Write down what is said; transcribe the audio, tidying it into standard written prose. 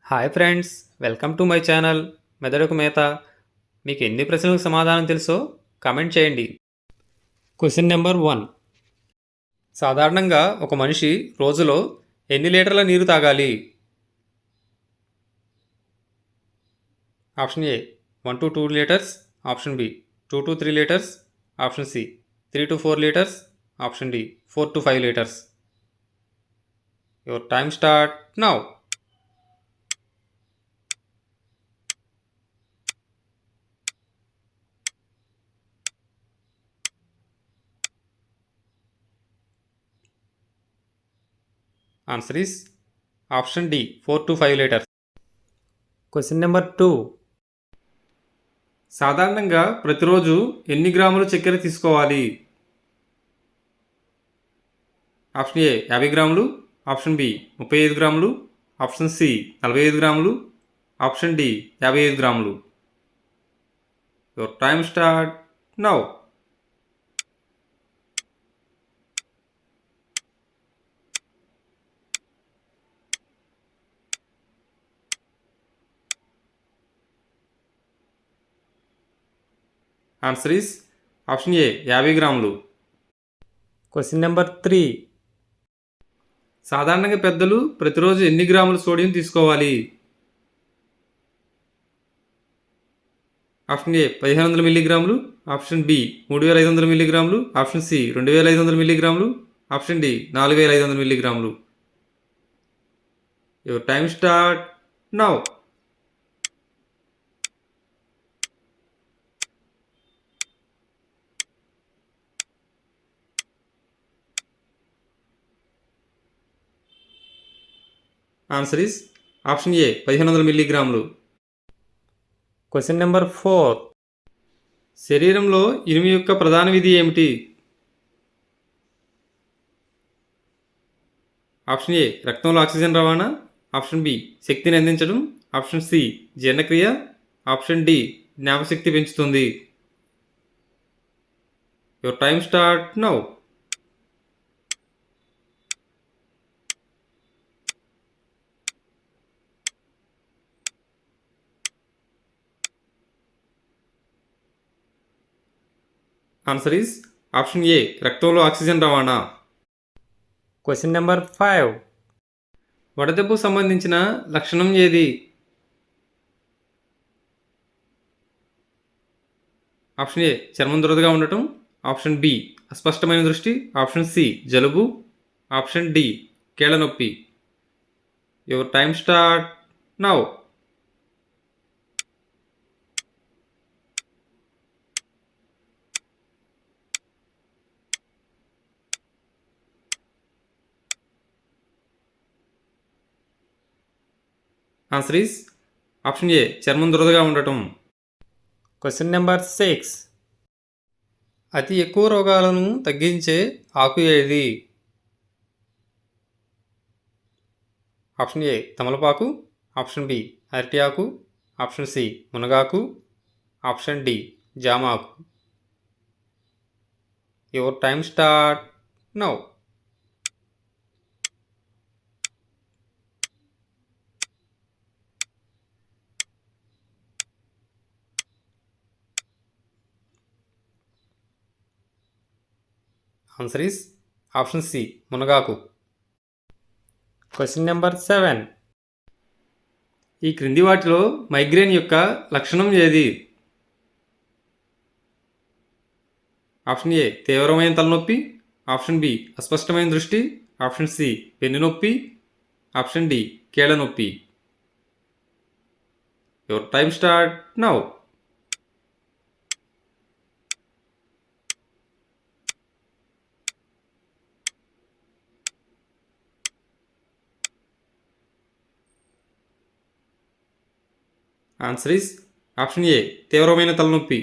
Hi friends, welcome to my channel మెదడుకు మేత. మీకు ఎన్ని ప్రశ్నలకు సమాధానం తెలుసో కామెంట్ చేయండి. Question number 1. సాధారణంగా ఒక మనిషి రోజులో ఎన్ని లీటర్ల నీరు తాగాలి? Option A 1 to 2 litres, option B 2 to 3 litres, option C 3 to 4 litres, option D 4 to 5 litres. Your time start now. Answer is option D 4 to 5 litres. Question number 2. సాధారణంగా ప్రతిరోజు ఎన్ని గ్రాముల చక్కెర తీసుకోవాలి? ఆప్షన్ ఏ 50 గ్రాములు, ఆప్షన్ బి 35 గ్రాములు, option C 45 గ్రాములు, option D 55 గ్రాములు. Your time start now. Answer is option ఏ 50 గ్రాములు. Question number 3. సాధారణంగా పెద్దలు ప్రతిరోజు ఎన్ని గ్రాముల సోడియం తీసుకోవాలి? ఆప్షన్ ఏ 1500 మిల్లీగ్రాములు, ఆప్షన్ బి 3500 మిల్లీగ్రాములు, ఆప్షన్ సి 2500 మిల్లీగ్రాములు, ఆప్షన్ డి 4500 మిల్లీగ్రాములు. Your time start now. Answer is option A 1500 మిల్లీగ్రాములు. Question number 4. శరీరంలో ఇనుము యొక్క ప్రధాన విధి ఏమిటి? ఆప్షన్ ఏ రక్తంలో ఆక్సిజన్ రవాణా, ఆప్షన్ బి శక్తిని అందించడం, ఆప్షన్ సి జీర్ణక్రియ, ఆప్షన్ డి జ్ఞాపశక్తి పెంచుతుంది. Your time start now. Answer is option ఏ రక్తంలో ఆక్సిజన్ రవాణా. Question number 5. వడదెబ్బకు సంబంధించిన లక్షణం ఏది? ఆప్షన్ ఏ చర్మం దురదగా ఉండటం, ఆప్షన్ బి అస్పష్టమైన దృష్టి, ఆప్షన్ సి జలుబు, ఆప్షన్ డి కీళ్ళ నొప్పి. Your time start now. Answer is option ఏ చర్మం దురదగా ఉండటం. Question number 6. అతి ఎక్కువ రోగాలను తగ్గించే ఆకు ఏది? ఆప్షన్ ఏ తమలపాకు, ఆప్షన్ బి అరటి ఆకు, ఆప్షన్ సి మునగాకు, ఆప్షన్ డి జామ ఆకు. Your time start now. Answer is option C మునగాకు. Question number 7. ఈ క్రింది వాటిలో మైగ్రేన్ యొక్క లక్షణం ఏది? ఆప్షన్ ఏ తీవ్రమైన తలనొప్పి, ఆప్షన్ బి అస్పష్టమైన దృష్టి, ఆప్షన్ సి వెన్నునొప్పి, ఆప్షన్ డి కీళ్ళ నొప్పి. Your time start now. Answer is option ఏ తీవ్రమైన తలనొప్పి.